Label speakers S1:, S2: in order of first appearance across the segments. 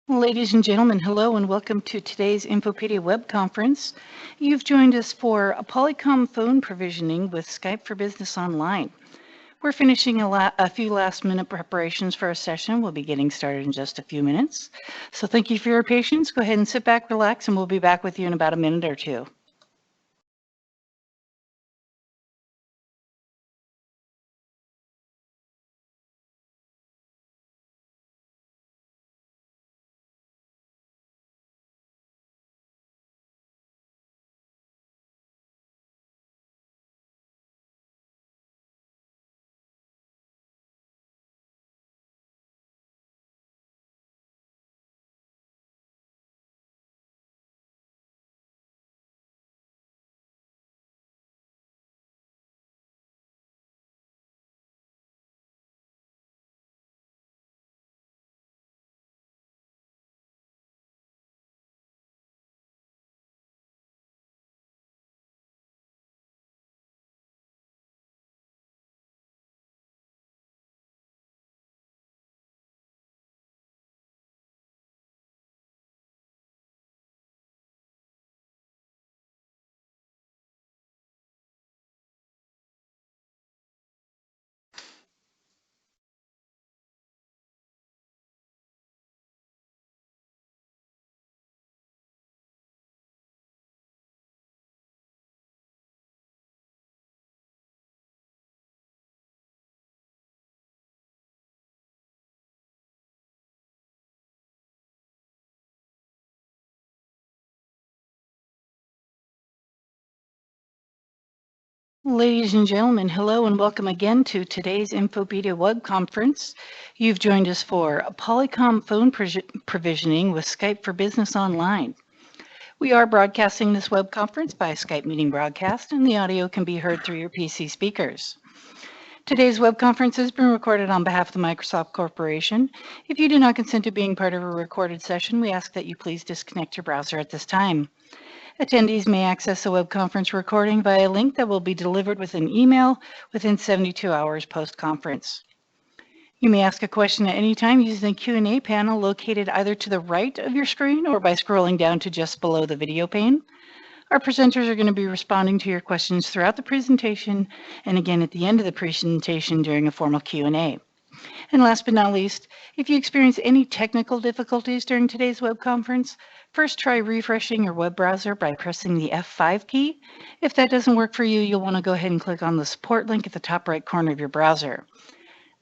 S1: Ladies and gentlemen, hello and welcome to today's Infopedia web conference. You've joined us for a Polycom Phone Provisioning with Skype for Business Online. We're finishing a few last-minute preparations for our session. We'll be getting started in just a few minutes. So thank you for your patience. Go ahead and sit back, relax, and we'll be back with you in about a minute or two. Ladies and gentlemen, hello and welcome again to today's Infopedia web conference. You've joined us for a Polycom Phone Provisioning with Skype for Business Online. We are broadcasting this web conference by Skype meeting broadcast, and the audio can be heard through your PC speakers. Today's web conference has been recorded on behalf of the Microsoft Corporation. If you do not consent to being part of a recorded session, we ask that you please disconnect your browser at this time. Attendees may access the web conference recording via a link that will be delivered with an email within 72 hours post-conference. You may ask a question at any time using the Q&A panel located either to the right of your screen or by scrolling down to just below the video pane. Our presenters are going to be responding to your questions throughout the presentation and again at the end of the presentation during a formal Q&A. And last but not least, if you experience any technical difficulties during today's web conference, first try refreshing your web browser by pressing the F5 key. If that doesn't work for you, you'll want to go ahead and click on the support link at the top right corner of your browser.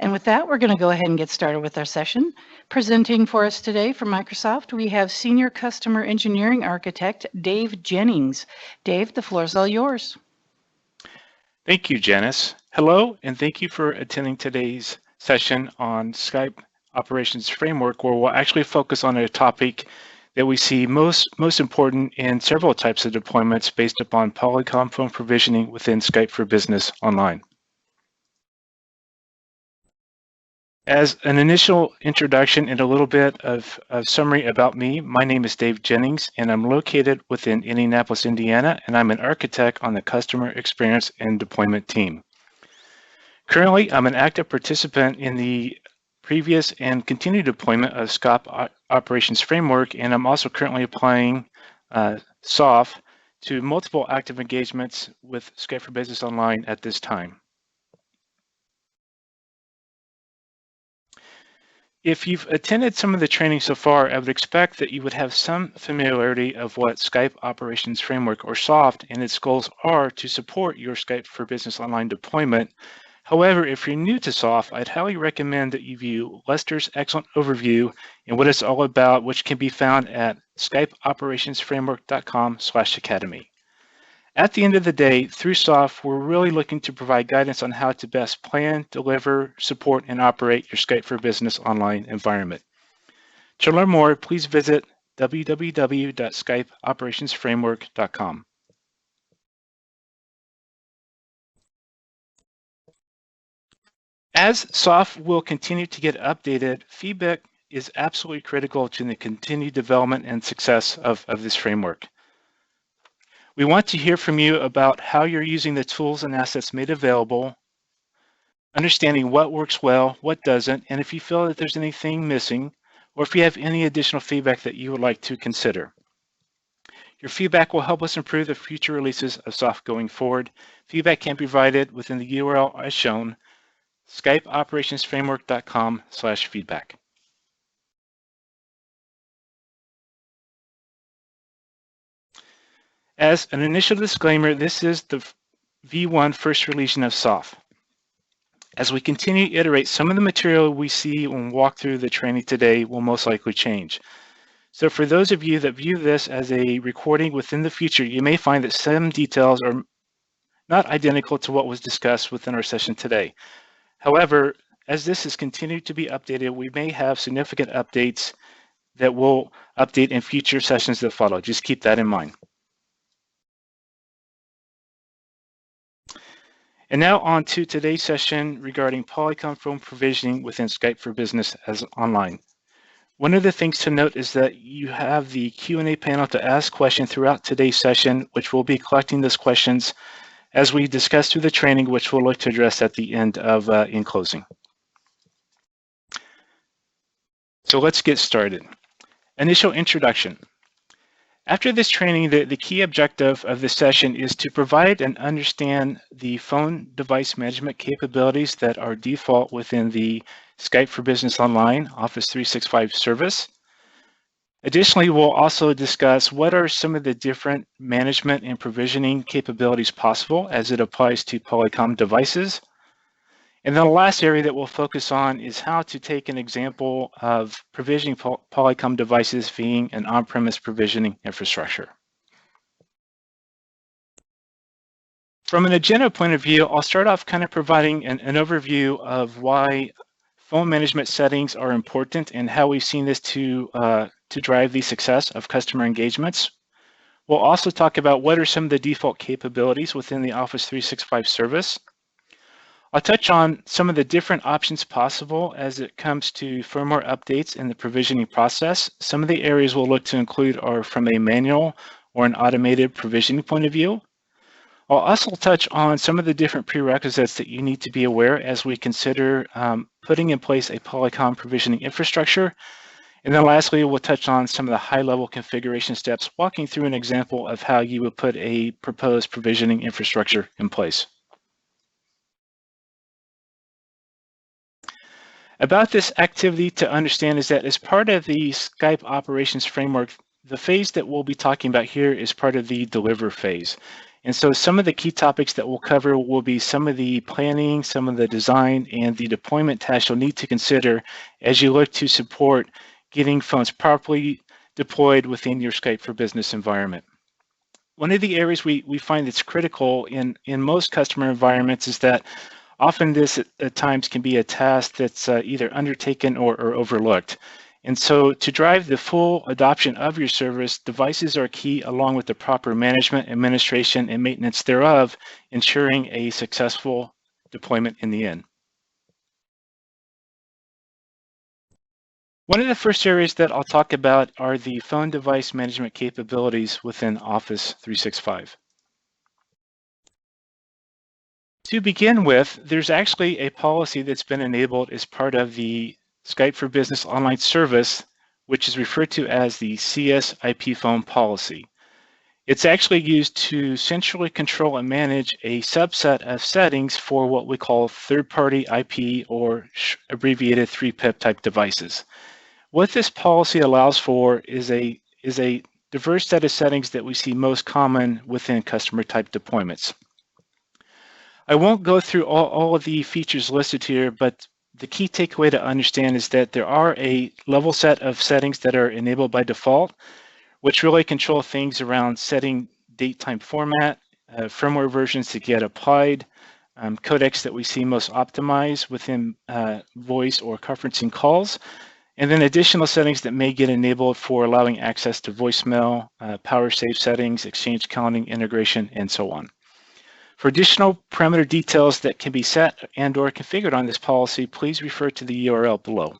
S1: And with that, we're going to go ahead and get started with our session. Presenting for us today from Microsoft, we have Senior Customer Engineering Architect, Dave Jennings. Dave, the floor is all yours.
S2: Thank you, Janice. Hello, and thank you for attending today's session on Skype Operations Framework, where we'll actually focus on a topic that we see most important in several types of deployments based upon Polycom Phone Provisioning within Skype for Business Online. As an initial introduction and a little bit of summary about me, my name is Dave Jennings, and I'm located within Indianapolis, Indiana, and I'm an architect on the Customer Experience and Deployment team. Currently, I'm an active participant in the previous and continued deployment of Skype Operations Framework, and I'm also currently applying SOF to multiple active engagements with Skype for Business Online at this time. If you've attended some of the training so far, I would expect that you would have some familiarity of what Skype Operations Framework, or SOF, and its goals are to support your Skype for Business Online deployment. However, if you're new to SOF, I'd highly recommend that you view Lester's excellent overview and what it's all about, which can be found at skypeoperationsframework.com/academy. At the end of the day, through SOF, we're really looking to provide guidance on how to best plan, deliver, support, and operate your Skype for Business Online environment. To learn more, please visit www.skypeoperationsframework.com. As SOF will continue to get updated, feedback is absolutely critical to the continued development and success of this framework. We want to hear from you about how you're using the tools and assets made available, understanding what works well, what doesn't, and if you feel that there's anything missing, or if you have any additional feedback that you would like to consider. Your feedback will help us improve the future releases of SOF going forward. Feedback can be provided within the URL as shown, skypeoperationsframework.com/feedback. As an initial disclaimer, this is the V1 first release of SOF. As we continue to iterate, some of the material we see when we walk through the training today will most likely change. So for those of you that view this as a recording within the future, you may find that some details are not identical to what was discussed within our session today. However, as this has continued to be updated, we may have significant updates that will update in future sessions that follow. Just keep that in mind. And now on to today's session regarding Polycom Phone Provisioning within Skype for Business as online. One of the things to note is that you have the Q&A panel to ask questions throughout today's session, which we'll be collecting those questions as we discuss through the training, which we'll look to address at the end of in closing. So let's get started. Initial introduction. After this training, the key objective of this session is to provide and understand the phone device management capabilities that are default within the Skype for Business Online Office 365 service. Additionally, we'll also discuss what are some of the different management and provisioning capabilities possible as it applies to Polycom devices. And then the last area that we'll focus on is how to take an example of provisioning Polycom devices via an on-premise provisioning infrastructure. From an agenda point of view, I'll start off kind of providing an overview of why phone management settings are important and how we've seen this to drive the success of customer engagements. We'll also talk about what are some of the default capabilities within the Office 365 service. I'll touch on some of the different options possible as it comes to firmware updates in the provisioning process. Some of the areas we'll look to include are from a manual or an automated provisioning point of view. I'll also touch on some of the different prerequisites that you need to be aware as we consider putting in place a Polycom provisioning infrastructure. And then lastly, we'll touch on some of the high-level configuration steps, walking through an example of how you would put a proposed provisioning infrastructure in place. About this activity to understand is that as part of the Skype operations framework, the phase that we'll be talking about here is part of the deliver phase. And so some of the key topics that we'll cover will be some of the planning, some of the design, and the deployment tasks you'll need to consider as you look to support getting phones properly deployed within your Skype for Business environment. One of the areas we find that's critical in most customer environments is that often this at times can be a task that's either undertaken or overlooked. And so to drive the full adoption of your service, devices are key along with the proper management, administration, and maintenance thereof, ensuring a successful deployment in the end. One of the first areas that I'll talk about are the phone device management capabilities within Office 365. To begin with, there's actually a policy that's been enabled as part of the Skype for Business online service, which is referred to as the CS IP phone policy. It's actually used to centrally control and manage a subset of settings for what we call third-party IP or abbreviated 3PIP type devices. What this policy allows for is a diverse set of settings that we see most common within customer type deployments. I won't go through all of the features listed here, but the key takeaway to understand is that there are a level set of settings that are enabled by default, which really control things around setting date time format, firmware versions that get applied, codecs that we see most optimized within voice or conferencing calls, and then additional settings that may get enabled for allowing access to voicemail, power save settings, exchange counting, integration, and so on. For additional parameter details that can be set and or configured on this policy, please refer to the URL below.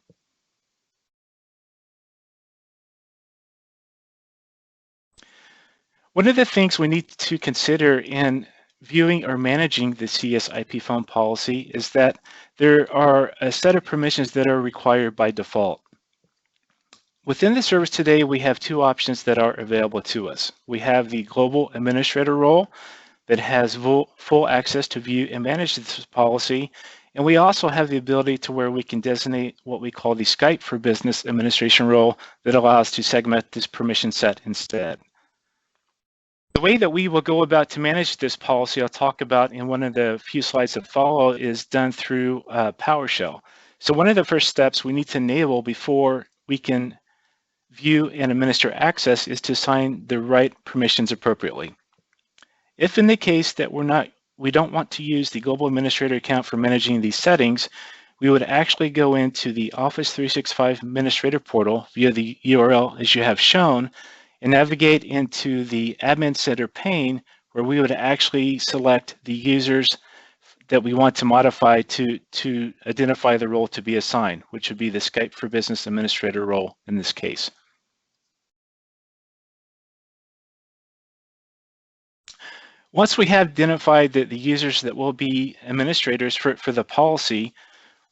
S2: One of the things we need to consider in viewing or managing the CS IP phone policy is that there are a set of permissions that are required by default. Within the service today, we have two options that are available to us. We have the global administrator role that has full access to view and manage this policy. And we also have the ability to where we can designate what we call the Skype for Business administration role that allows to segment this permission set instead. The way that we will go about to manage this policy, I'll talk about in one of the few slides that follow, is done through PowerShell. So one of the first steps we need to enable before we can view and administer access is to assign the right permissions appropriately. If in the case that we don't want to use the global administrator account for managing these settings, we would actually go into the Office 365 Administrator Portal via the URL as you have shown, and navigate into the Admin Center pane, where we would actually select the users that we want to modify to identify the role to be assigned, which would be the Skype for Business Administrator role in this case. Once we have identified the users that will be administrators for the policy,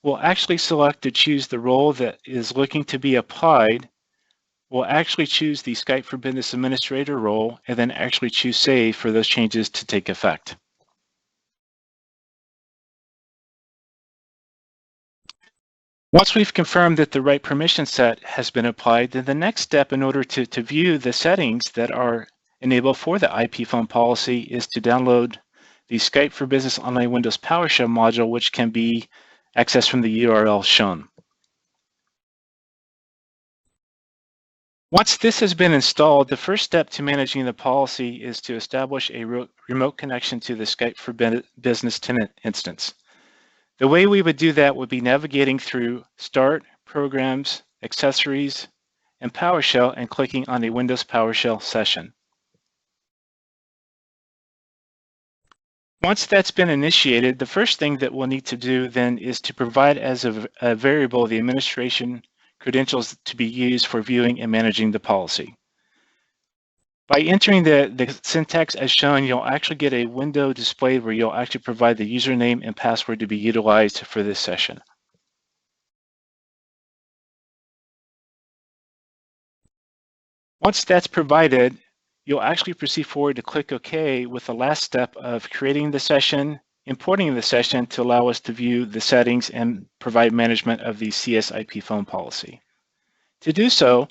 S2: we'll actually select to choose the role that is looking to be applied. We'll actually choose the Skype for Business Administrator role and then actually choose Save for those changes to take effect. Once we've confirmed that the right permission set has been applied, then the next step in order to view the settings that are enabled for the IP phone policy is to download the Skype for Business Online Windows PowerShell module, which can be accessed from the URL shown. Once this has been installed, the first step to managing the policy is to establish a remote connection to the Skype for Business tenant instance. The way we would do that would be navigating through Start, Programs, Accessories, and PowerShell and clicking on a Windows PowerShell session. Once that's been initiated, the first thing that we'll need to do then is to provide as a variable the administration credentials to be used for viewing and managing the policy. By entering the syntax as shown, you'll actually get a window displayed where you'll actually provide the username and password to be utilized for this session. Once that's provided, you'll actually proceed forward to click OK with the last step of creating the session, importing the session to allow us to view the settings and provide management of the CSIP phone policy. To do so,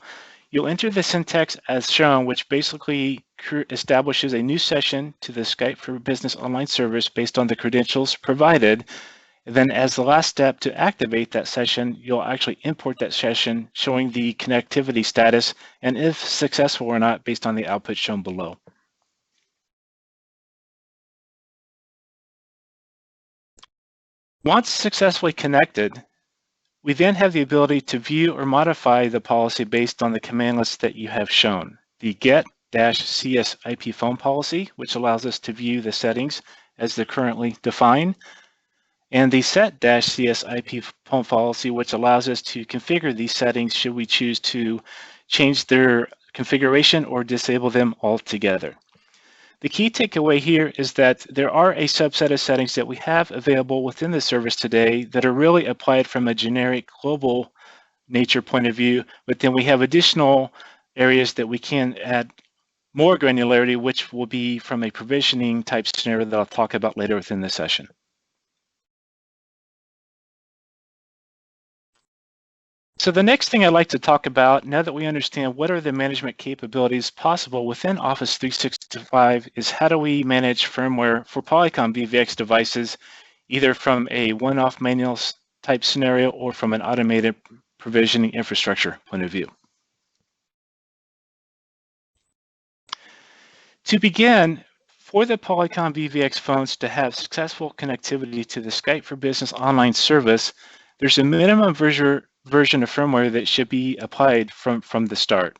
S2: you'll enter the syntax as shown, which basically establishes a new session to the Skype for Business online service based on the credentials provided. And then as the last step to activate that session, you'll actually import that session showing the connectivity status and if successful or not based on the output shown below. Once successfully connected, we then have the ability to view or modify the policy based on the command list that you have shown. The get-CSIP phone policy, which allows us to view the settings as they're currently defined, and the set-CSIP phone policy, which allows us to configure these settings should we choose to change their configuration or disable them altogether. The key takeaway here is that there are a subset of settings that we have available within the service today that are really applied from a generic global nature point of view, but then we have additional areas that we can add more granularity, which will be from a provisioning type scenario that I'll talk about later within this session. So the next thing I'd like to talk about, now that we understand what are the management capabilities possible within Office 365, is how do we manage firmware for Polycom VVX devices, either from a one-off manual type scenario or from an automated provisioning infrastructure point of view. To begin, for the Polycom VVX phones to have successful connectivity to the Skype for Business online service, there's a minimum version of firmware that should be applied from the start.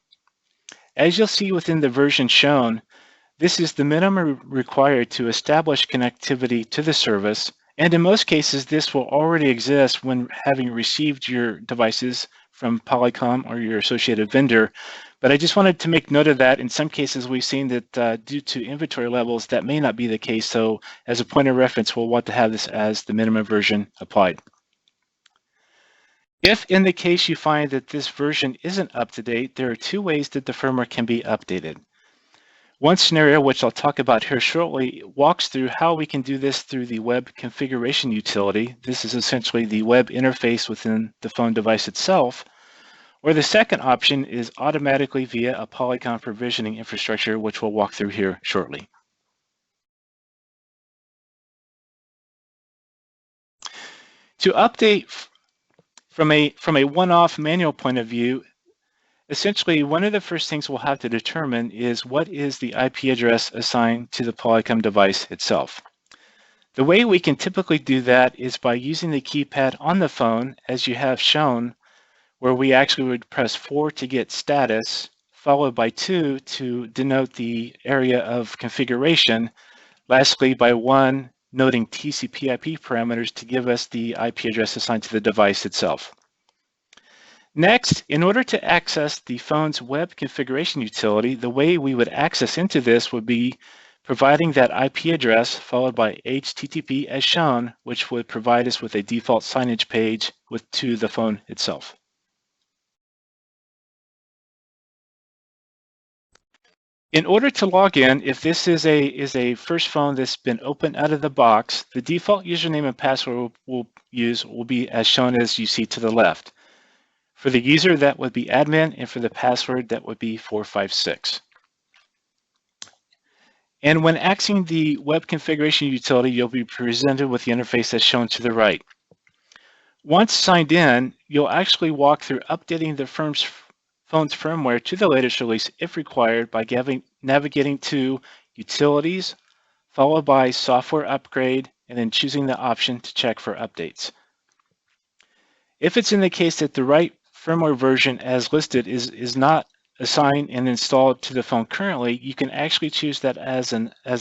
S2: As you'll see within the version shown, this is the minimum required to establish connectivity to the service, and in most cases this will already exist when having received your devices from Polycom or your associated vendor. But I just wanted to make note of that. In some cases we've seen that due to inventory levels that may not be the case, so as a point of reference we'll want to have this as the minimum version applied. If in the case you find that this version isn't up to date, there are two ways that the firmware can be updated. One scenario, which I'll talk about here shortly, walks through how we can do this through the web configuration utility. This is essentially the web interface within the phone device itself. Or the second option is automatically via a Polycom provisioning infrastructure, which we'll walk through here shortly. To update from a one-off manual point of view, essentially one of the first things we'll have to determine is what is the IP address assigned to the Polycom device itself. The way we can typically do that is by using the keypad on the phone, as you have shown, where we actually would press 4 to get status, followed by 2 to denote the area of configuration, lastly by 1 noting TCP/IP parameters to give us the IP address assigned to the device itself. Next, in order to access the phone's web configuration utility, the way we would access into this would be providing that IP address followed by HTTP as shown, which would provide us with a default signage page to the phone itself. In order to log in, if this is a first phone that's been opened out of the box, the default username and password we'll use will be as shown as you see to the left. For the user, that would be admin, and for the password, that would be 456. And when accessing the web configuration utility, you'll be presented with the interface as shown to the right. Once signed in, you'll actually walk through updating the phone's firmware to the latest release if required by navigating to Utilities, followed by Software Upgrade, and then choosing the option to check for updates. If it's in the case that the right firmware version as listed is not assigned and installed to the phone currently, you can actually choose that as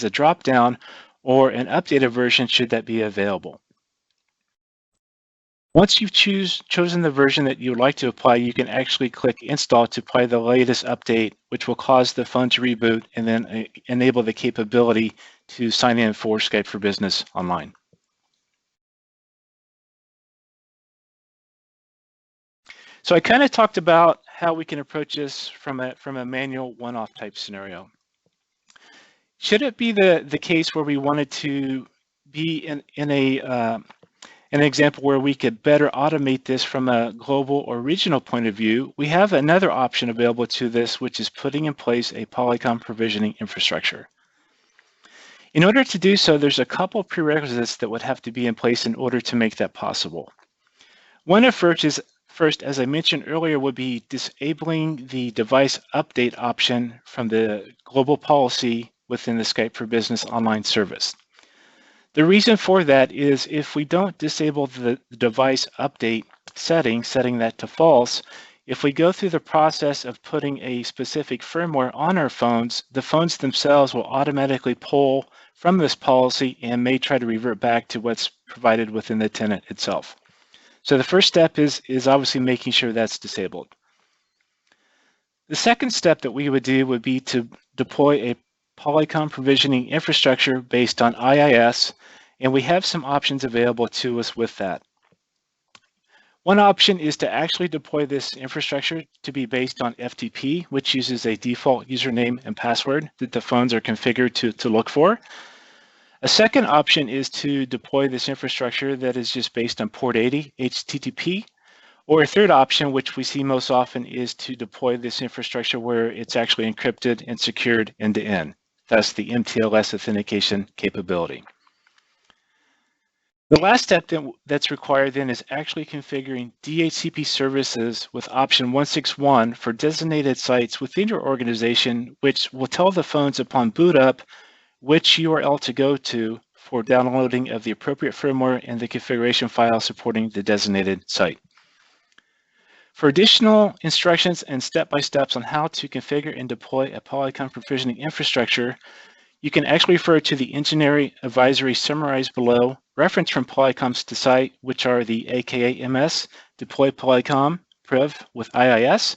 S2: a drop-down or an updated version should that be available. Once you've chosen the version that you would like to apply, you can actually click Install to apply the latest update, which will cause the phone to reboot and then enable the capability to sign in for Skype for Business online. So I kind of talked about how we can approach this from a manual one-off type scenario. Should it be the case where we wanted to be in an example where we could better automate this from a global or regional point of view, we have another option available to this, which is putting in place a Polycom provisioning infrastructure. In order to do so, there's a couple of prerequisites that would have to be in place in order to make that possible. One of first, as I mentioned earlier, would be disabling the device update option from the global policy within the Skype for Business online service. The reason for that is if we don't disable the device update setting that to false, if we go through the process of putting a specific firmware on our phones, the phones themselves will automatically pull from this policy and may try to revert back to what's provided within the tenant itself. So the first step is obviously making sure that's disabled. The second step that we would do would be to deploy a Polycom provisioning infrastructure based on IIS, and we have some options available to us with that. One option is to actually deploy this infrastructure to be based on FTP, which uses a default username and password that the phones are configured to look for. A second option is to deploy this infrastructure that is just based on port 80 HTTP, or a third option, which we see most often, is to deploy this infrastructure where it's actually encrypted and secured end-to-end, thus the MTLS authentication capability. The last step that's required then is actually configuring DHCP services with option 161 for designated sites within your organization, which will tell the phones upon boot up which URL to go to for downloading of the appropriate firmware and the configuration file supporting the designated site. For additional instructions and step-by-steps on how to configure and deploy a Polycom provisioning infrastructure, you can actually refer to the engineering advisory summarized below, reference from Polycom's site, which are the AKA-MS, deploy Polycom Priv with IIS,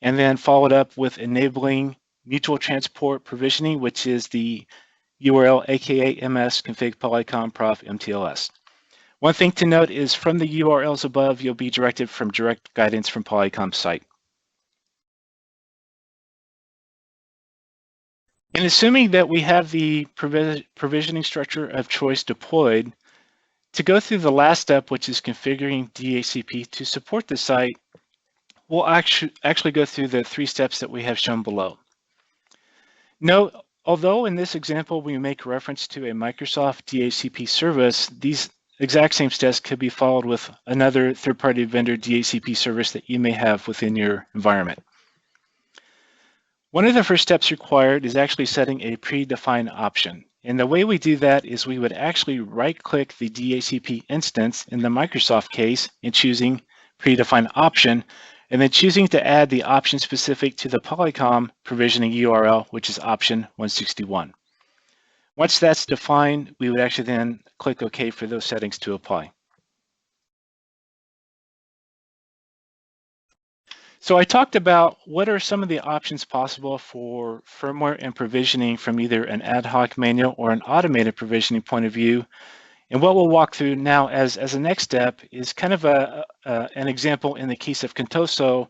S2: and then followed up with enabling mutual transport provisioning, which is the URL AKA-MS config Polycom Prof MTLS. One thing to note is from the URLs above, you'll be directed from direct guidance from Polycom's site. And assuming that we have the provisioning structure of choice deployed, to go through the last step, which is configuring DHCP to support the site, we'll actually go through the 3 steps that we have shown below. Note, although in this example we make reference to a Microsoft DHCP service, these exact same steps could be followed with another third-party vendor DHCP service that you may have within your environment. One of the first steps required is actually setting a predefined option. And the way we do that is we would actually right-click the DHCP instance in the Microsoft case and choosing predefined option, and then choosing to add the option specific to the Polycom provisioning URL, which is option 161. Once that's defined, we would actually then click OK for those settings to apply. So I talked about what are some of the options possible for firmware and provisioning from either an ad hoc manual or an automated provisioning point of view. And what we'll walk through now as a next step is kind of an example in the case of Contoso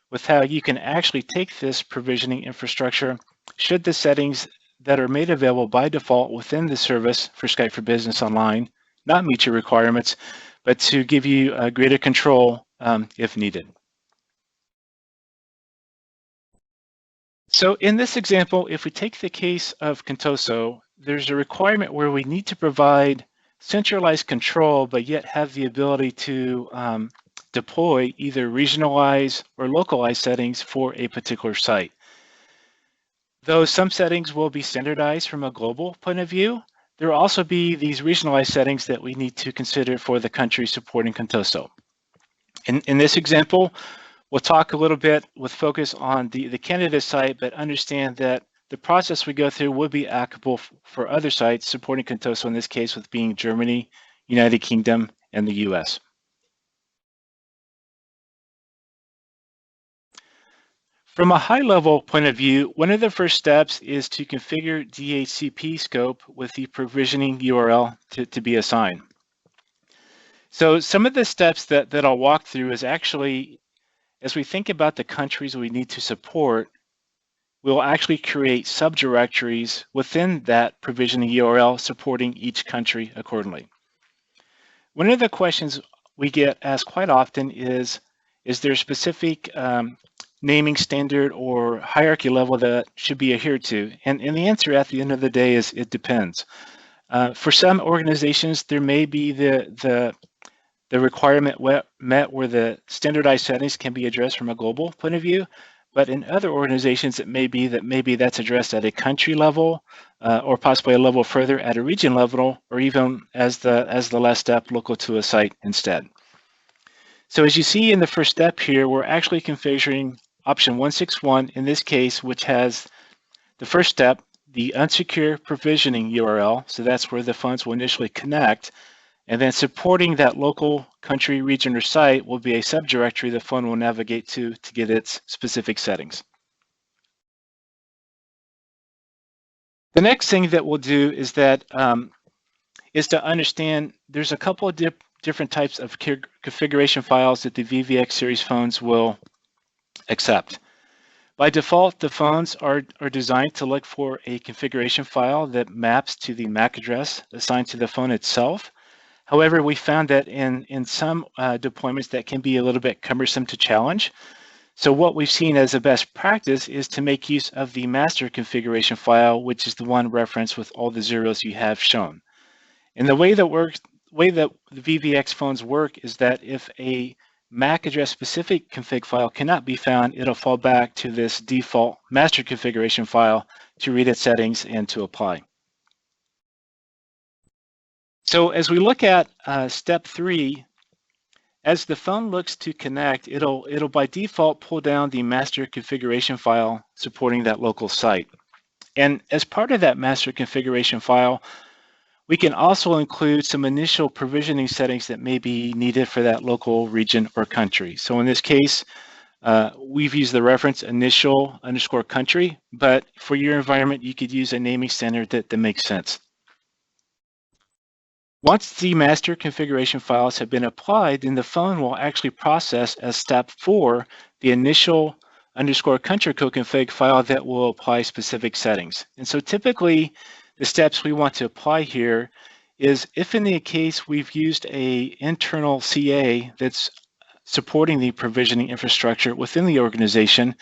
S2: with how you can actually take this provisioning infrastructure should the settings that are made available by default within the service for Skype for Business Online not meet your requirements, but to give you greater control if needed. So in this example, if we take the case of Contoso, there's a requirement where we need to provide centralized control, but yet have the ability to deploy either regionalized or localized settings for a particular site. Though some settings will be standardized from a global point of view, there will also be these regionalized settings that we need to consider for the country supporting Contoso. In this example, we'll talk a little bit with focus on the candidate site, but understand that the process we go through would be applicable for other sites supporting Contoso, in this case with being Germany, United Kingdom, and the US. From a high-level point of view, one of the first steps is to configure DHCP scope with the provisioning URL to be assigned. So some of the steps that I'll walk through is actually, as we think about the countries we need to support, we'll actually create subdirectories within that provisioning URL supporting each country accordingly. One of the questions we get asked quite often is there a specific naming standard or hierarchy level that should be adhered to? And the answer at the end of the day is it depends. For some organizations, there may be the requirement met where the standardized settings can be addressed from a global point of view, but in other organizations, it may be that maybe that's addressed at a country level or possibly a level further at a region level, or even as the last step, local to a site instead. So as you see in the first step here, we're actually configuring option 161 in this case, which has the first step, the unsecure provisioning URL. So that's where the phones will initially connect. And then supporting that local country, region, or site will be a subdirectory the phone will navigate to get its specific settings. The next thing that we'll do is that is to understand there's a couple of different types of configuration files that the VVX series phones will accept. By default, the phones are designed to look for a configuration file that maps to the MAC address assigned to the phone itself. However, we found that in some deployments that can be a little bit cumbersome to challenge. So what we've seen as a best practice is to make use of the master configuration file, which is the one referenced with all the zeros you have shown. And the way that the VVX phones work is that if a MAC address specific config file cannot be found, it'll fall back to this default master configuration file to read its settings and to apply. So as we look at step 3, as the phone looks to connect, it'll by default pull down the master configuration file supporting that local site. And as part of that master configuration file, we can also include some initial provisioning settings that may be needed for that local region or country. So in this case, we've used the reference initial_country, but for your environment, you could use a naming standard that makes sense. Once the master configuration files have been applied, then the phone will actually process as step 4 the initial _country code config file that will apply specific settings. And so typically the steps we want to apply here is if in the case we've used a internal CA that's supporting the provisioning infrastructure within the organization,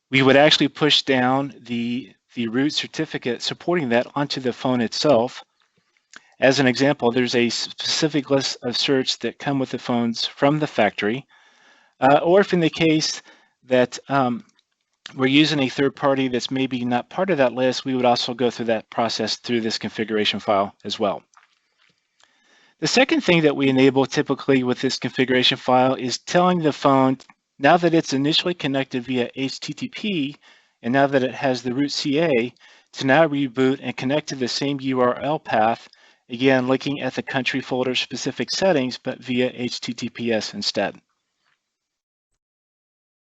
S2: we would actually push down the root certificate supporting that onto the phone itself. As an example, there's a specific list of certs that come with the phones from the factory. Or if in the case that we're using a third party that's maybe not part of that list, we would also go through that process through this configuration file as well. The second thing that we enable typically with this configuration file is telling the phone, now that it's initially connected via HTTP, and now that it has the root CA, to now reboot and connect to the same URL path, again, looking at the country folder specific settings, but via HTTPS instead.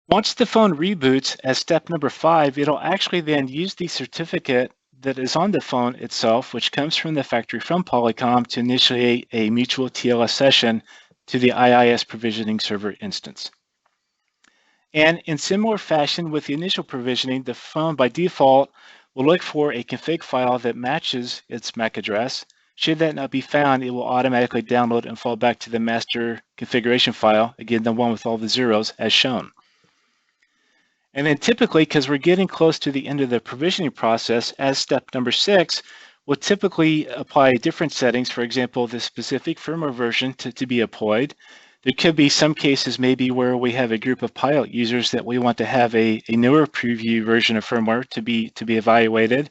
S2: Once the phone reboots as step number 5, it'll actually then use the certificate that is on the phone itself, which comes from the factory from Polycom, to initiate a mutual TLS session to the IIS provisioning server instance. And in similar fashion with the initial provisioning, the phone by default will look for a config file that matches its MAC address. Should that not be found, it will automatically download and fall back to the master configuration file, again, the one with all the zeros as shown. And then typically, because we're getting close to the end of the provisioning process, as step number 6, we'll typically apply different settings, for example, the specific firmware version to be deployed. There could be some cases maybe where we have a group of pilot users that we want to have a newer preview version of firmware to be evaluated.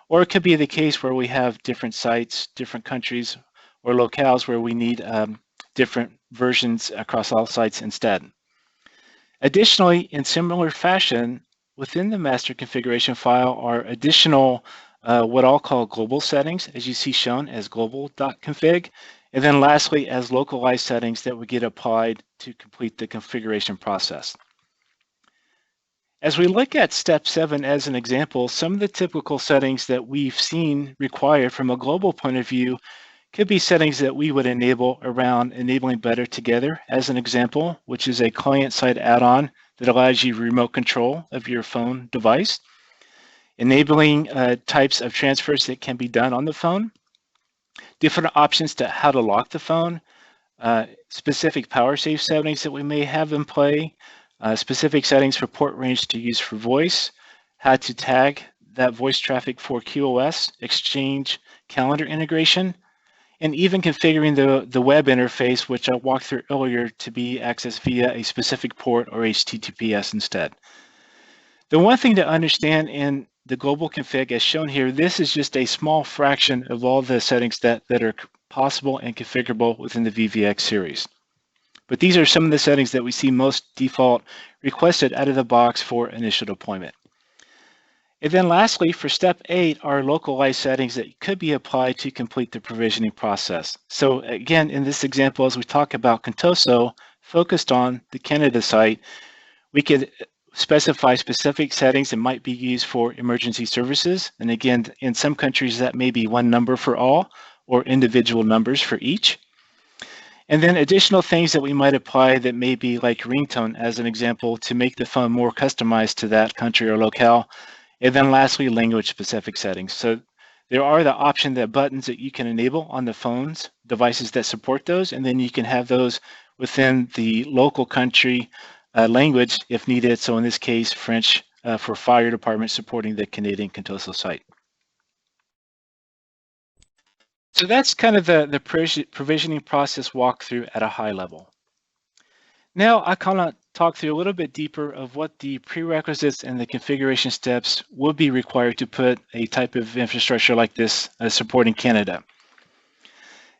S2: Or it could be the case where we have different sites, different countries, or locales where we need different versions across all sites instead. Additionally, in similar fashion, within the master configuration file are additional what I'll call global settings, as you see shown as global.config, and then lastly as localized settings that would get applied to complete the configuration process. As we look at step 7 as an example, some of the typical settings that we've seen required from a global point of view could be settings that we would enable around enabling Better Together, as an example, which is a client-side add-on that allows you remote control of your phone device, enabling types of transfers that can be done on the phone, different options to how to lock the phone, specific power save settings that we may have in play, specific settings for port range to use for voice, how to tag that voice traffic for QoS, Exchange, calendar integration, and even configuring the web interface, which I walked through earlier, to be accessed via a specific port or HTTPS instead. The one thing to understand in the global config as shown here, this is just a small fraction of all the settings that are possible and configurable within the VVX series. But these are some of the settings that we see most default requested out of the box for initial deployment. And then lastly, for step 8, are localized settings that could be applied to complete the provisioning process. So again, in this example, as we talk about Contoso, focused on the Canada site, we could specify specific settings that might be used for emergency services. And again, in some countries, that may be one number for all or individual numbers for each. And then additional things that we might apply that may be like ringtone, as an example, to make the phone more customized to that country or locale. And then lastly, language-specific settings. So there are the option, the buttons that you can enable on the phones, devices that support those, and then you can have those within the local country language if needed. So in this case, French for fire department supporting the Canadian Contoso site. So that's kind of the provisioning process walkthrough at a high level. Now I kind of talk through a little bit deeper of what the prerequisites and the configuration steps would be required to put a type of infrastructure like this supporting Canada.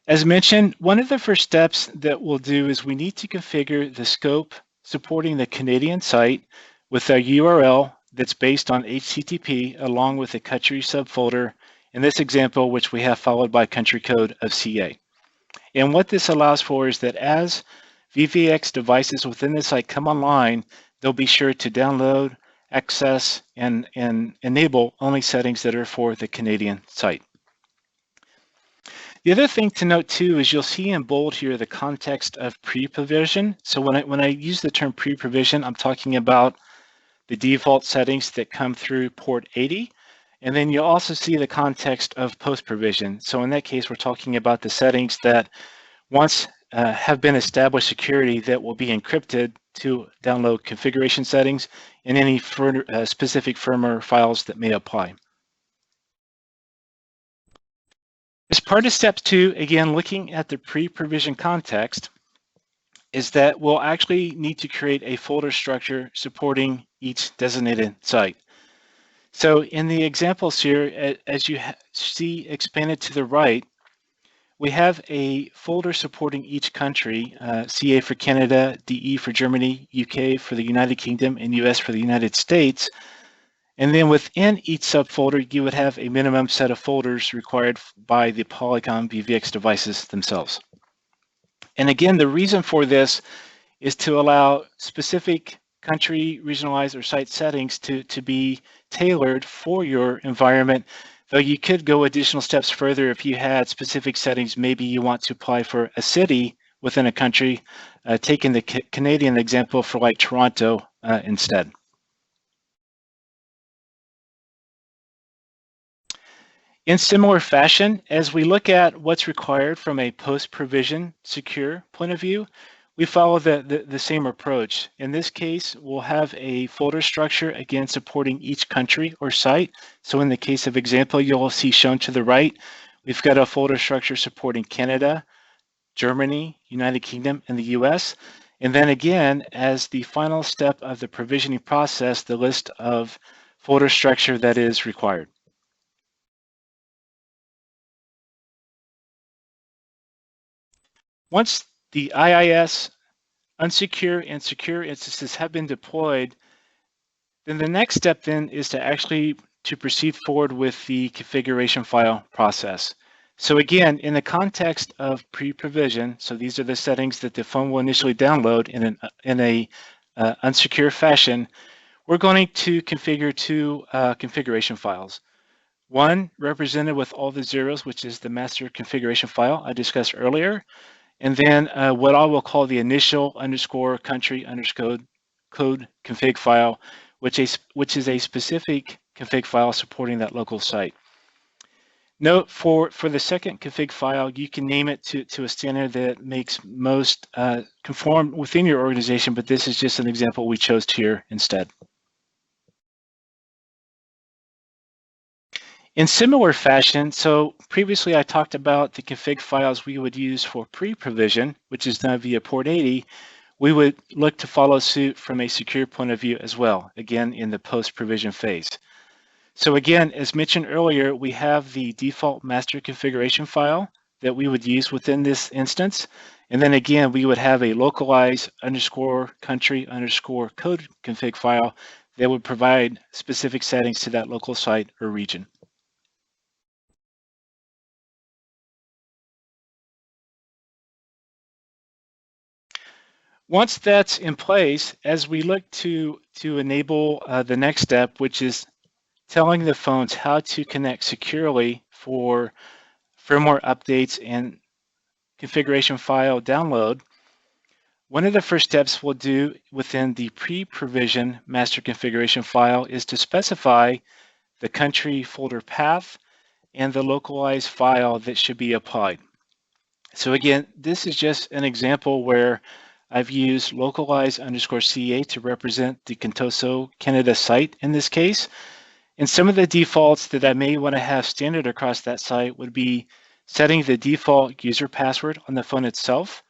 S2: As mentioned, one of the first steps that we'll do is we need to configure the scope supporting the Canadian site with a URL that's based on HTTP along with a country subfolder, in this example, which we have followed by country code of CA. And what this allows for is that as VVX devices within the site come online, they'll be sure to download, access, and enable only settings that are for the Canadian site. The other thing to note too is you'll see in bold here the context of pre-provision. So when I use the term pre-provision, I'm talking about the default settings that come through port 80. And then you'll also see the context of post-provision. So in that case, we're talking about the settings that once have been established security that will be encrypted to download configuration settings and any specific firmware files that may apply. As part of step 2, again, looking at the pre-provision context, is that we'll actually need to create a folder structure supporting each designated site. So in the examples here, as you see expanded to the right, we have a folder supporting each country, CA for Canada, DE for Germany, UK for the United Kingdom, and US for the United States. And then within each subfolder, you would have a minimum set of folders required by the Polycom VVX devices themselves. And again, the reason for this is to allow specific country, regionalized, or site settings to be tailored for your environment, though you could go additional steps further if you had specific settings. Maybe you want to apply for a city within a country, taking the Canadian example for like Toronto instead. In similar fashion, as we look at what's required from a post-provision secure point of view, we follow the same approach. In this case, we'll have a folder structure, again, supporting each country or site. So in the case of example, you'll see shown to the right, we've got a folder structure supporting Canada, Germany, United Kingdom, and the US. And then again, as the final step of the provisioning process, the list of folder structure that is required. Once the IIS, unsecure, and secure instances have been deployed, then the next step then is to proceed forward with the configuration file process. So again, in the context of pre-provision, so these are the settings that the phone will initially download in a unsecure fashion, we're going to configure two configuration files. One represented with all the zeros, which is the master configuration file I discussed earlier. And then what I will call the initial _ country _ code config file, which is a specific config file supporting that local site. Note for the second config file, you can name it to a standard that makes most conform within your organization, but this is just an example we chose here instead. In similar fashion, so previously I talked about the config files we would use for pre-provision, which is done via port 80. We would look to follow suit from a secure point of view as well, again in the post-provision phase. So again, as mentioned earlier, we have the default master configuration file that we would use within this instance. And then again, we would have a localized _ country _ code config file that would provide specific settings to that local site or region. Once that's in place, as we look to enable the next step, which is telling the phones how to connect securely for firmware updates and configuration file download, one of the first steps we'll do within the pre-provision master configuration file is to specify the country folder path and the localized file that should be applied. So again, this is just an example where I've used localized _ CA to represent the Contoso Canada site in this case. And some of the defaults that I may want to have standard across that site would be setting the default user password on the phone itself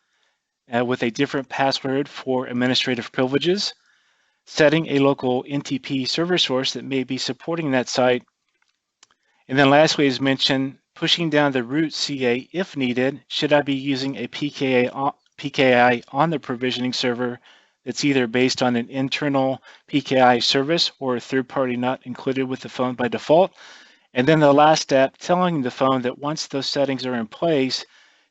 S2: with a different password for administrative privileges, setting a local NTP server source that may be supporting that site. And then lastly, as mentioned, pushing down the root CA if needed, should I be using a PKI on the provisioning server that's either based on an internal PKI service or a third party not included with the phone by default. And then the last step, telling the phone that once those settings are in place,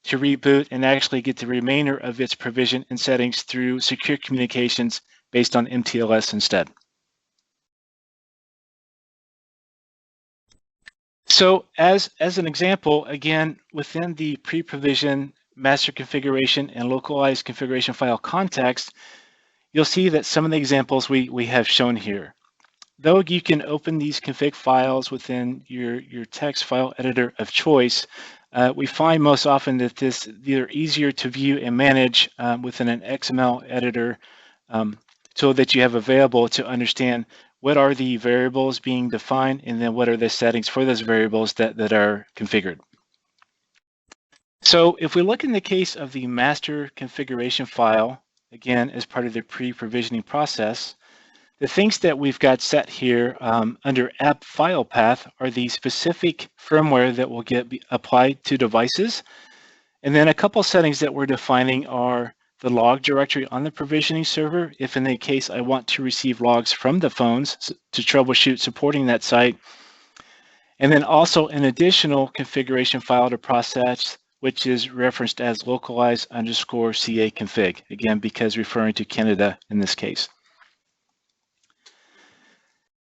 S2: to reboot and actually get the remainder of its provision and settings through secure communications based on MTLS instead. So as an example, again, within the pre-provision master configuration and localized configuration file context, you'll see that some of the examples we have shown here. Though you can open these config files within your text file editor of choice, we find most often that they're easier to view and manage within an XML editor tool that you have available to understand what are the variables being defined and then what are the settings for those variables that are configured. So if we look in the case of the master configuration file, again, as part of the pre-provisioning process, the things that we've got set here under app file path are the specific firmware that will get applied to devices. And then a couple settings that we're defining are the log directory on the provisioning server, if in the case I want to receive logs from the phones to troubleshoot supporting that site. And then also an additional configuration file to process, which is referenced as localize_ca config, again, because referring to Canada in this case.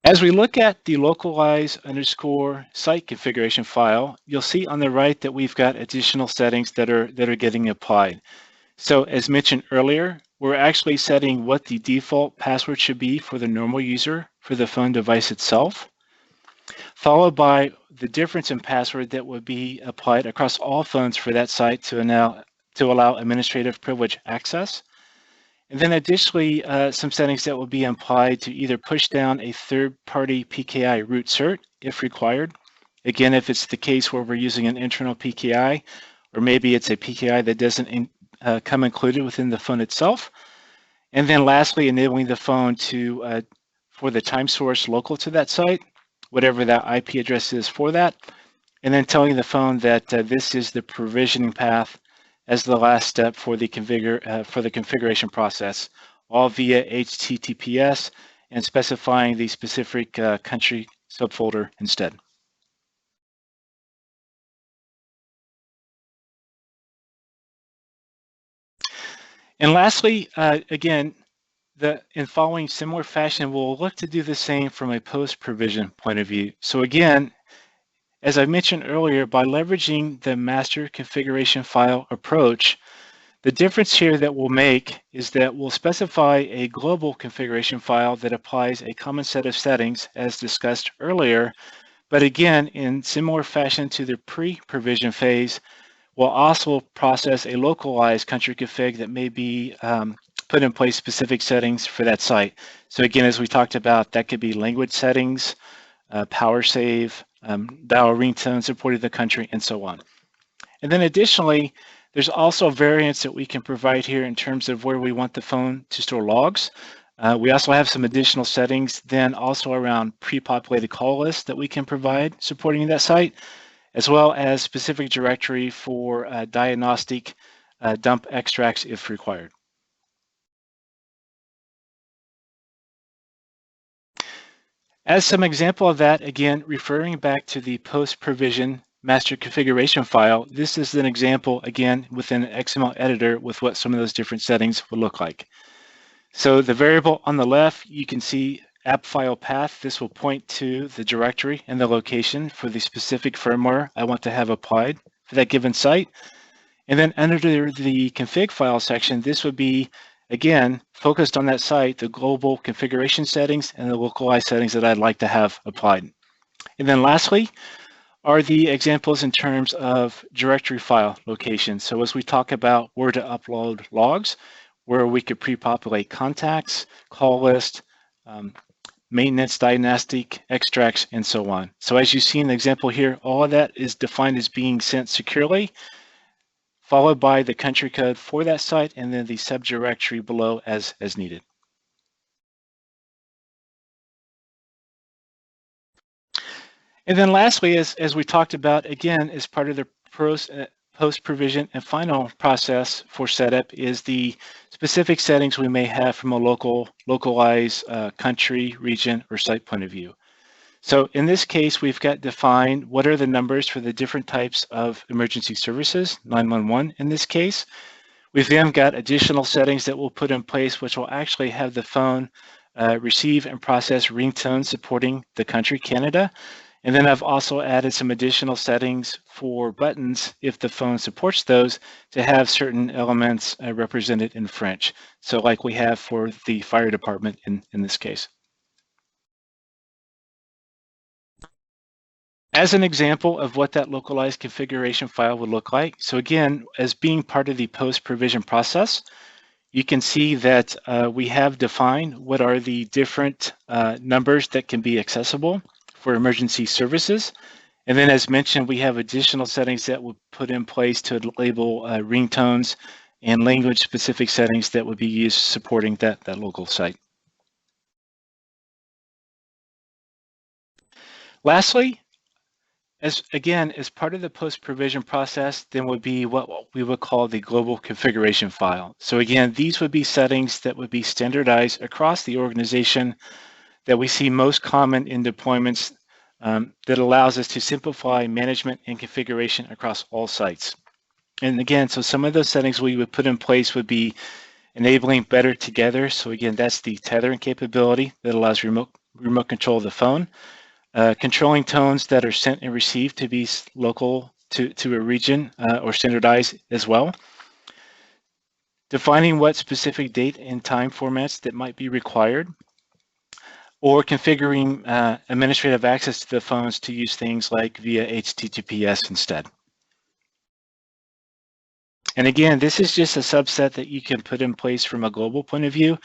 S2: As we look at the localize_site configuration file, you'll see on the right that we've got additional settings that are getting applied. So as mentioned earlier, we're actually setting what the default password should be for the normal user for the phone device itself, followed by the difference in password that would be applied across all phones for that site to allow administrative privilege access. And then additionally, some settings that will be applied to either push down a third-party PKI root cert if required. Again, if it's the case where we're using an internal PKI, or maybe it's a PKI that doesn't come included within the phone itself. And then lastly, enabling the phone to for the time source local to that site, whatever that IP address is for that, and then telling the phone that this is the provisioning path as the last step for the configuration process, all via HTTPS, and specifying the specific country subfolder instead. And lastly, again, in following similar fashion, we'll look to do the same from a post-provision point of view. So again, as I mentioned earlier, by leveraging the master configuration file approach, the difference here that we'll make is that we'll specify a global configuration file that applies a common set of settings as discussed earlier, but again, in similar fashion to the pre-provision phase, we'll also process a localized country config that may be put in place specific settings for that site. So again, as we talked about, that could be language settings, power save, dial ringtone supporting the country, and so on. And then additionally, there's also variants that we can provide here in terms of where we want the phone to store logs. We also have some additional settings then also around pre-populated call lists that we can provide supporting that site, as well as specific directory for diagnostic dump extracts if required. As some example of that, again, referring back to the post-provision master configuration file, this is an example, again, within an XML editor with what some of those different settings would look like. So the variable on the left, you can see app file path. This will point to the directory and the location for the specific firmware I want to have applied for that given site. And then under the config file section, this would be, again, focused on that site, the global configuration settings and the localized settings that I'd like to have applied. And then lastly are the examples in terms of directory file location. So as we talk about where to upload logs, where we could pre-populate contacts, call list, maintenance, diagnostic, extracts, and so on. So as you see in the example here, all of that is defined as being sent securely, followed by the country code for that site, and then the subdirectory below as needed. And then lastly, as we talked about, again, as part of the post-provision and final process for setup is the specific settings we may have from a localized country, region, or site point of view. So in this case, we've got defined what are the numbers for the different types of emergency services, 911 in this case. We've then got additional settings that we'll put in place, which will actually have the phone receive and process ringtones supporting the country, Canada. And then I've also added some additional settings for buttons, if the phone supports those, to have certain elements represented in French. So like we have for the fire department in this case. As an example of what that localized configuration file would look like, so again, as being part of the post-provision process, you can see that we have defined what are the different numbers that can be accessible for emergency services. And then as mentioned, we have additional settings that we'll put in place to label ringtones and language specific settings that would be used supporting that local site. Lastly, as part of the post-provision process, then would be what we would call the global configuration file. So again, these would be settings that would be standardized across the organization that we see most common in deployments that allows us to simplify management and configuration across all sites. And again, so some of those settings we would put in place would be enabling better together. So again, that's the tethering capability that allows remote control of the phone. Controlling tones that are sent and received to be local to a region or standardized as well. Defining what specific date and time formats that might be required, or configuring administrative access to the phones to use things like via HTTPS instead. And again, this is just a subset that you can put in place from a global point of view.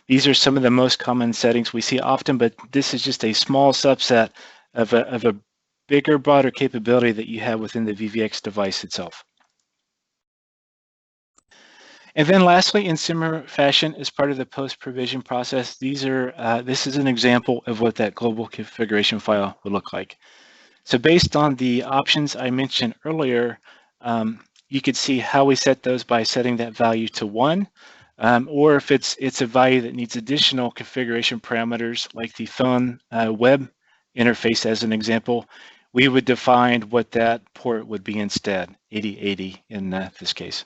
S2: These are some of the most common settings we see often, but this is just a small subset of a bigger, broader capability that you have within the VVX device itself. And then lastly, in similar fashion, as part of the post-provision process, this is an example of what that global configuration file would look like. So based on the options I mentioned earlier, you could see how we set those by setting that value to 1, or if it's a value that needs additional configuration parameters like the phone web interface as an example, we would define what that port would be instead, 8080 in this case.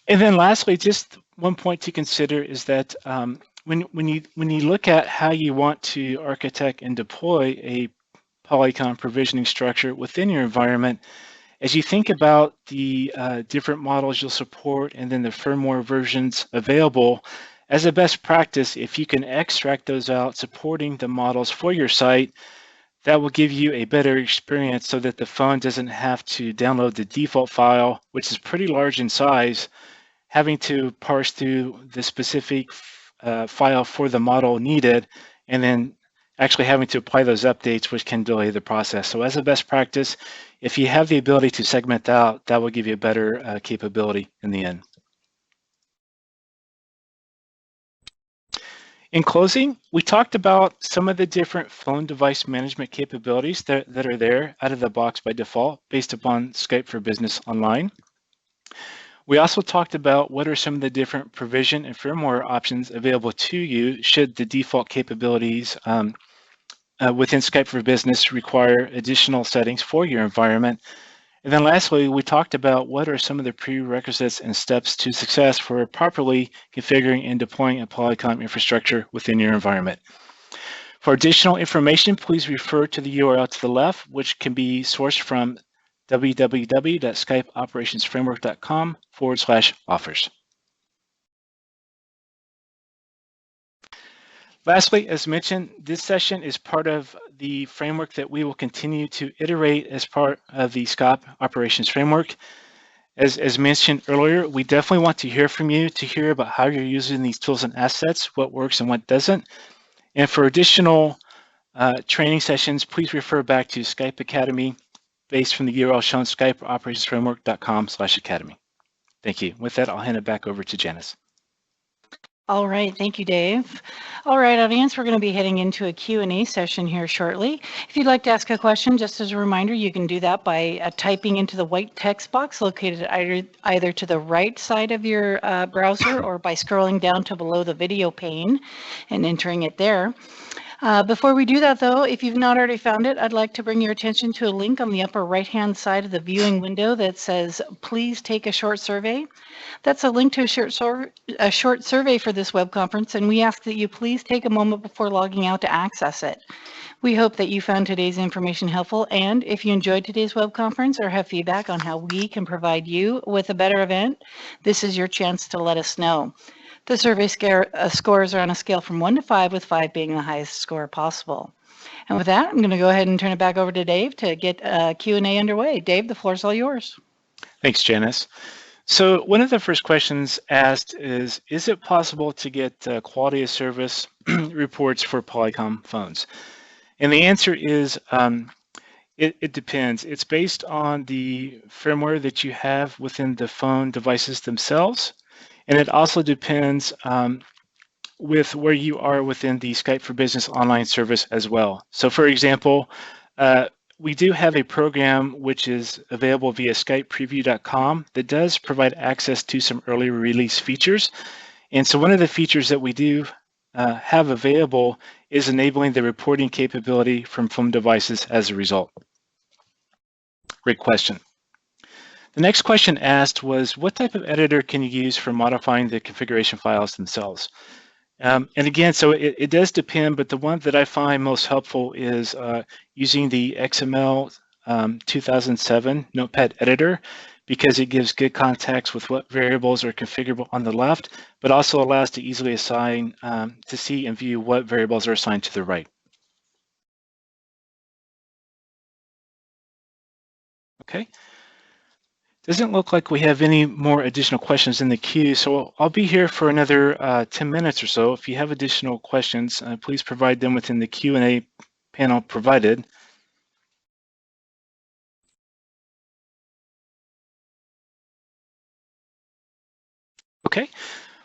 S2: And then lastly, just one point to consider is that when you look at how you want to architect and deploy a Polycom provisioning structure within your environment, as you think about the different models you'll support and then the firmware versions available, as a best practice, if you can extract those out supporting the models for your site, that will give you a better experience so that the phone doesn't have to download the default file, which is pretty large in size, having to parse through the specific file for the model needed, and then actually having to apply those updates, which can delay the process. So as a best practice, if you have the ability to segment out, that will give you a better capability in the end. In closing, we talked about some of the different phone device management capabilities that are there out of the box by default based upon Skype for Business Online. We also talked about what are some of the different provision and firmware options available to you should the default capabilities within Skype for Business require additional settings for your environment. And then lastly, we talked about what are some of the prerequisites and steps to success for properly configuring and deploying a Polycom infrastructure within your environment. For additional information, please refer to the URL to the left, which can be sourced from www.skypeoperationsframework.com/offers. Lastly, as mentioned, this session is part of the framework that we will continue to iterate as part of the Skype Operations Framework. As mentioned earlier, we definitely want to hear from you to hear about how you're using these tools and assets, what works and what doesn't. And for additional training sessions, please refer back to Skype Academy based from the URL shown, skypeoperationsframework.com/academy. Thank you. With that, I'll hand it back over to Janice.
S1: All right, thank you, Dave. All right, audience, we're going to be heading into a Q&A session here shortly. If you'd like to ask a question, just as a reminder, you can do that by typing into the white text box located either to the right side of your browser or by scrolling down to below the video pane and entering it there. Before we do that, though, if you've not already found it, I'd like to bring your attention to a link on the upper right-hand side of the viewing window that says, please take a short survey. That's a link to a short survey for this web conference, and we ask that you please take a moment before logging out to access it. We hope that you found today's information helpful, and if you enjoyed today's web conference or have feedback on how we can provide you with a better event, this is your chance to let us know. The survey scores are on a scale from 1 to 5, with 5 being the highest score possible. And with that, I'm going to go ahead and turn it back over to Dave to get Q&A underway. Dave, the floor is all yours.
S2: Thanks, Janice. So one of the first questions asked is it possible to get quality of service reports for Polycom phones? And the answer is it depends. It's based on the firmware that you have within the phone devices themselves. And it also depends with where you are within the Skype for Business online service as well. So for example, we do have a program which is available via skypepreview.com that does provide access to some early release features. And so one of the features that we do have available is enabling the reporting capability from phone devices as a result. Great question. The next question asked was, what type of editor can you use for modifying the configuration files themselves? And again, so it does depend, but the one that I find most helpful is using the XML 2007 Notepad editor, because it gives good context with what variables are configurable on the left, but also allows to easily assign, to see and view what variables are assigned to the right. Okay. Doesn't look like we have any more additional questions in the queue, so I'll be here for another 10 minutes or so. If you have additional questions, please provide them within the Q&A panel provided. Okay,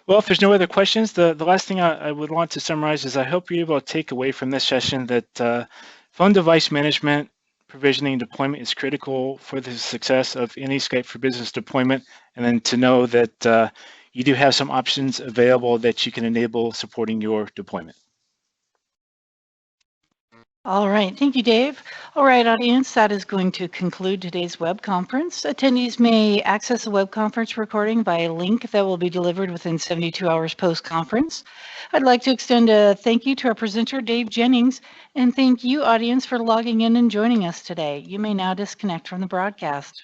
S2: well, if there's no other questions, the last thing I would want to summarize is I hope you're able to take away from this session that phone device management, provisioning, and deployment is critical for the success of any Skype for Business deployment, and then to know that you do have some options available that you can enable supporting your deployment.
S1: All right, thank you, Dave. All right, audience, that is going to conclude today's web conference. Attendees may access the web conference recording by a link that will be delivered within 72 hours post-conference. I'd like to extend a thank you to our presenter, Dave Jennings, and thank you, audience, for logging in and joining us today. You may now disconnect from the broadcast.